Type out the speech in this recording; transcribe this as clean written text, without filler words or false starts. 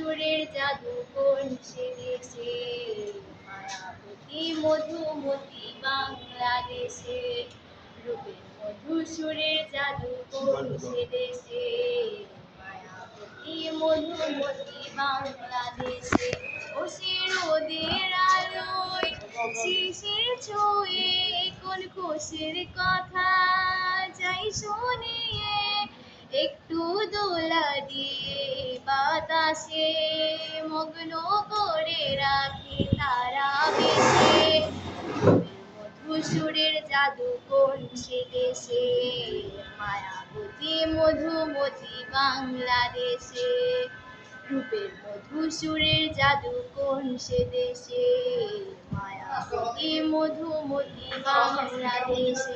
সুরের জাদু কোন সে দেশে, মায়াবতী মধুমতি বাংলাদেশে। রূপের মধু সুরের জাদু কোন সে দেশে, মায়াবতী মধুমতি বাংলাদেশে। ও সে রোদের আলোয় শিশির ছুঁয়ে কোন খুশির কথা যাই শুনিয়ে, একটু দোলা দিয়ে বাতাসে মগ্ন করে রাখে তারা বেশে। মধু সুরের জাদু কোন সে দেশে, মায়াবতী মধুমতি বাংলাদেশে। রূপের মধু সুরের জাদু কোন সে দেশে, মায়াবতী মধুমতি বাংলাদেশে।